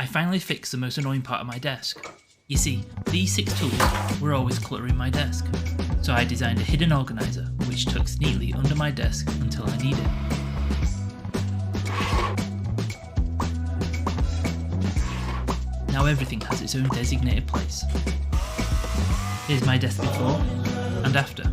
I finally fixed the most annoying part of my desk. You see, these 6 tools were always cluttering my desk, so I designed a hidden organiser which tucks neatly under my desk until I need it. Now everything has its own designated place. Here's my desk before and after.